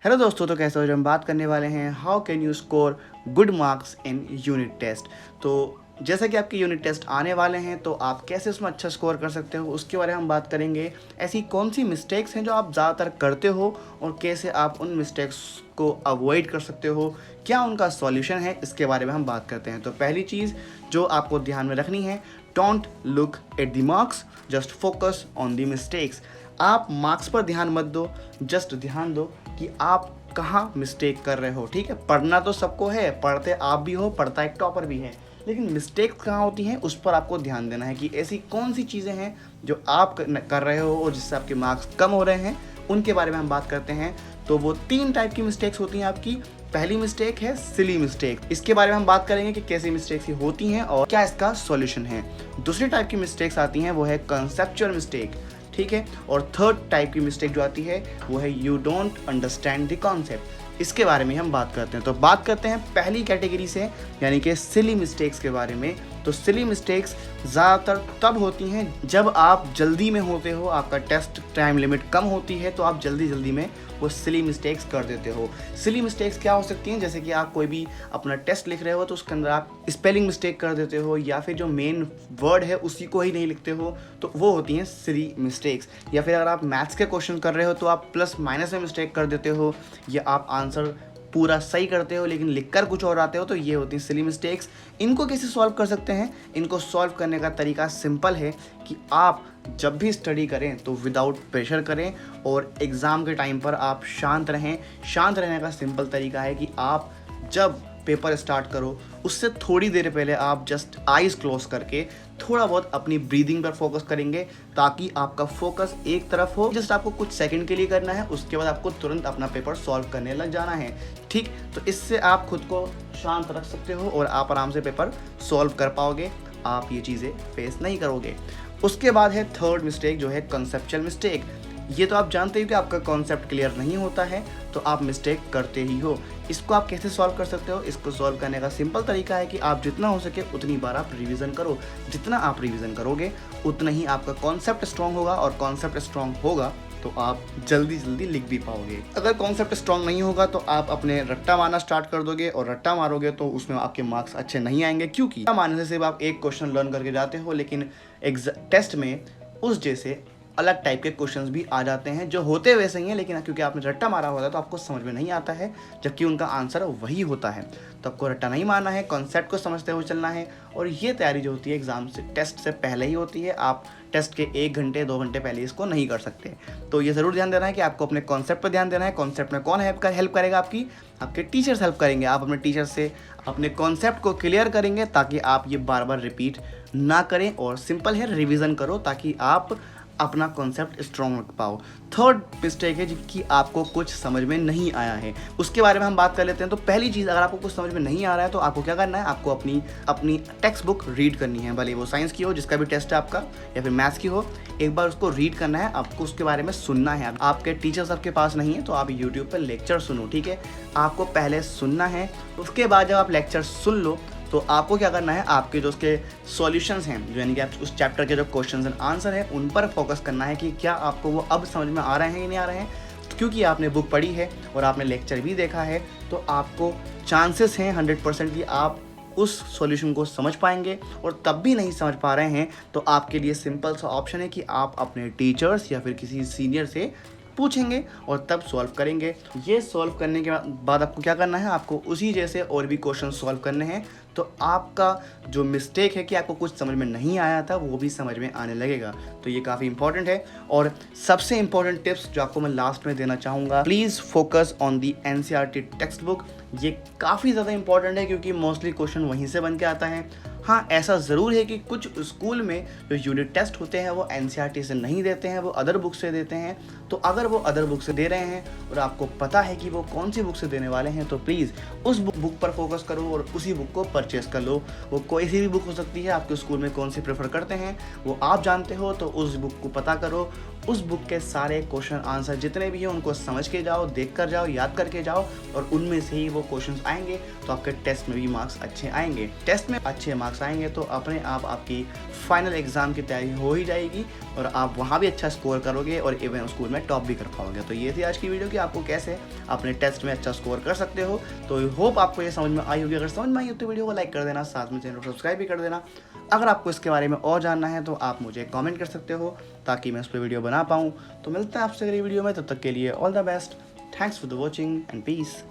Hello दोस्तों, तो कैसे हो? जो हम बात करने वाले हैं how can you score good marks in unit test. तो जैसा कि आपके यूनिट टेस्ट आने वाले हैं तो आप कैसे उसमें अच्छा स्कोर कर सकते हो उसके बारे में हम बात करेंगे। ऐसी कौन सी मिस्टेक्स हैं जो आप ज़्यादातर करते हो और कैसे आप उन मिस्टेक्स को अवॉइड कर सकते हो, क्या उनका सॉल्यूशन है, इसके बारे में हम बात करते हैं। तो पहली चीज़ जो आपको ध्यान में रखनी है, don't look at the marks, just focus on the mistakes. आप मार्क्स पर ध्यान मत दो, जस्ट ध्यान दो कि आप कहाँ मिस्टेक कर रहे हो। ठीक है, पढ़ना तो सबको है, पढ़ते आप भी हो, पढ़ता एक टॉपर भी है, लेकिन मिस्टेक्स कहाँ होती हैं उस पर आपको ध्यान देना है कि ऐसी कौन सी चीज़ें हैं जो आप कर रहे हो और जिससे आपके मार्क्स कम हो रहे हैं, उनके बारे में हम बात करते हैं। तो वो 3 टाइप की मिस्टेक्स होती हैं आपकी। पहली मिस्टेक है सिली मिस्टेक, इसके बारे में हम बात करेंगे कि कैसी मिस्टेक्स ये होती हैं और क्या इसका सॉल्यूशन है। दूसरी टाइप की मिस्टेक्स आती हैं वो है कंसेप्चुअल मिस्टेक, ठीक है। और थर्ड टाइप की मिस्टेक जो आती है वो है you don't understand the concept. इसके बारे में हम बात करते हैं। तो बात करते हैं पहली कैटेगरी से, यानी कि सिली मिस्टेक्स के बारे में। तो सिली मिस्टेक्स ज़्यादातर तब होती हैं जब आप जल्दी में होते हो, आपका टेस्ट टाइम लिमिट कम होती है, तो आप जल्दी में वो सिली मिस्टेक्स कर देते हो। सिली मिस्टेक्स क्या हो सकती हैं? जैसे कि आप कोई भी अपना टेस्ट लिख रहे हो तो उसके अंदर आप स्पेलिंग मिस्टेक कर देते हो, या फिर जो मेन वर्ड है उसी को ही नहीं लिखते हो, तो वो होती हैं सिली मिस्टेक्स। या फिर अगर आप मैथ्स के क्वेश्चन कर रहे हो तो आप प्लस माइनस में मिस्टेक कर देते हो, या आप आंसर पूरा सही करते हो लेकिन लिखकर कुछ और आते हो, तो ये होती हैं सिली मिस्टेक्स। इनको कैसे सॉल्व कर सकते हैं? इनको सॉल्व करने का तरीका सिंपल है कि आप जब भी स्टडी करें तो विदाउट प्रेशर करें और एग्ज़ाम के टाइम पर आप शांत रहें। शांत रहने का सिंपल तरीका है कि आप जब पेपर स्टार्ट करो उससे थोड़ी देर पहले आप जस्ट आइज़ क्लोज करके थोड़ा बहुत अपनी ब्रीदिंग पर फोकस करेंगे, ताकि आपका फोकस एक तरफ हो। जस्ट आपको कुछ सेकंड के लिए करना है, उसके बाद आपको तुरंत अपना पेपर सॉल्व करने लग जाना है। ठीक, तो इससे आप खुद को शांत रख सकते हो और आप आराम से पेपर सॉल्व कर पाओगे, आप ये चीज़ें फेस नहीं करोगे। उसके बाद है थर्ड मिस्टेक जो है कंसेप्चुअल मिस्टेक। ये तो आप जानते हो कि आपका कॉन्सेप्ट क्लियर नहीं होता है तो आप मिस्टेक करते ही हो। इसको आप कैसे सॉल्व कर सकते हो? इसको सॉल्व करने का सिंपल तरीका है कि आप जितना हो सके उतनी बार आप रिवीजन करो। जितना आप रिवीजन करोगे उतना ही आपका कॉन्सेप्ट स्ट्रांग होगा, और कॉन्सेप्ट स्ट्रांग होगा तो आप जल्दी लिख भी पाओगे। अगर कॉन्सेप्ट स्ट्रांग नहीं होगा तो आप अपने रट्टा मारना स्टार्ट कर दोगे, और रट्टा मारोगे तो उसमें आपके मार्क्स अच्छे नहीं आएंगे, क्योंकि रट्टा मारने से सिर्फ आप एक क्वेश्चन लर्न करके जाते हो, लेकिन टेस्ट में उस जैसे अलग टाइप के क्वेश्चंस भी आ जाते हैं जो होते वैसे ही हैं, लेकिन क्योंकि आपने रट्टा मारा होता है तो आपको समझ में नहीं आता है, जबकि उनका आंसर वही होता है। तो आपको रट्टा नहीं मारना है, कॉन्सेप्ट को समझते हुए चलना है। और ये तैयारी जो होती है एग्जाम से, टेस्ट से पहले ही होती है। आप टेस्ट के 1 घंटे 2 घंटे पहले इसको नहीं कर सकते। तो ये ज़रूर ध्यान देना है कि आपको अपने कॉन्सेप्ट पर ध्यान देना है। कॉन्सेप्ट में कौन हेल्प करेगा? आपके टीचर्स हेल्प करेंगे। आप अपने टीचर से अपने कॉन्सेप्ट को क्लियर करेंगे ताकि आप ये बार बार रिपीट ना करें। और सिंपल है, रिविज़न करो ताकि आप अपना कॉन्सेप्ट स्ट्रॉन्ग रख पाओ। थर्ड मिस्टेक है जिनकी आपको कुछ समझ में नहीं आया है, उसके बारे में हम बात कर लेते हैं। तो पहली चीज़, अगर आपको कुछ समझ में नहीं आ रहा है तो आपको क्या करना है? आपको अपनी टेक्स्ट बुक रीड करनी है, भले वो साइंस की हो, जिसका भी टेस्ट है आपका, या फिर मैथ्स की हो। एक बार उसको रीड करना है, आपको उसके बारे में सुनना है। आपके टीचर्स आपके पास नहीं है तो आप यूट्यूब पर लेक्चर सुनो, ठीक है। आपको पहले सुनना है, उसके बाद जब आप लेक्चर सुन लो तो आपको क्या करना है? आपके जो उसके सॉल्यूशंस हैं, जो यानी कि आप उस चैप्टर के जो क्वेश्चंस एंड आंसर हैं, उन पर फोकस करना है कि क्या आपको वो अब समझ में आ रहे हैं या नहीं आ रहे हैं। क्योंकि आपने बुक पढ़ी है और आपने लेक्चर भी देखा है, तो आपको चांसेस हैं 100% कि आप उस सॉल्यूशन को समझ पाएंगे। और तब भी नहीं समझ पा रहे हैं तो आपके लिए सिंपल सा ऑप्शन है कि आप अपने टीचर्स या फिर किसी सीनियर से पूछेंगे और तब सॉल्व करेंगे। ये सॉल्व करने के बाद आपको क्या करना है? आपको उसी जैसे और भी क्वेश्चन सॉल्व करने हैं। तो आपका जो मिस्टेक है कि आपको कुछ समझ में नहीं आया था, वो भी समझ में आने लगेगा। तो ये काफ़ी इंपॉर्टेंट है। और सबसे इंपॉर्टेंट टिप्स जो आपको मैं लास्ट में देना चाहूँगा, please focus on the NCERT text book. ये काफ़ी ज़्यादा इंपॉर्टेंट है क्योंकि मोस्टली क्वेश्चन वहीं से बन के आता है। हाँ, ऐसा ज़रूर है कि कुछ स्कूल में जो यूनिट टेस्ट होते हैं वो एनसीईआरटी से नहीं देते हैं, वो अदर बुक से देते हैं। तो अगर वो अदर बुक से दे रहे हैं और आपको पता है कि वो कौन सी बुक से देने वाले हैं, तो प्लीज़ उस बुक पर फोकस करो और उसी बुक को परचेस कर लो। वो कोई सी भी बुक हो सकती है, आपके स्कूल में कौन सी प्रेफर करते हैं वो आप जानते हो, तो उस बुक को पता करो। उस बुक के सारे क्वेश्चन आंसर जितने भी हैं उनको समझ के जाओ, देख कर जाओ, याद करके जाओ, और उनमें से ही वो क्वेश्चंस आएंगे तो आपके टेस्ट में भी मार्क्स अच्छे आएंगे। टेस्ट में अच्छे मार्क्स आएंगे तो अपने आप आपकी फाइनल एग्ज़ाम की तैयारी हो ही जाएगी और आप वहाँ भी अच्छा स्कोर करोगे और इवन स्कूल में में टॉप भी कर पाओगे। तो ये थी आज की वीडियो कि आपको कैसे अपने टेस्ट में अच्छा स्कोर कर सकते हो। तो होप आपको ये समझ में आई होगी। अगर समझ में आई हो तो वीडियो को लाइक कर देना, साथ में चैनल को सब्सक्राइब भी कर देना। अगर आपको इसके बारे में और जानना है तो आप मुझे कमेंट कर सकते हो ताकि मैं उस पर वीडियो बना पाऊँ। तो मिलते हैं आपसे अगली वीडियो में, तब तक के लिए all the best. Thanks for the watching and piece.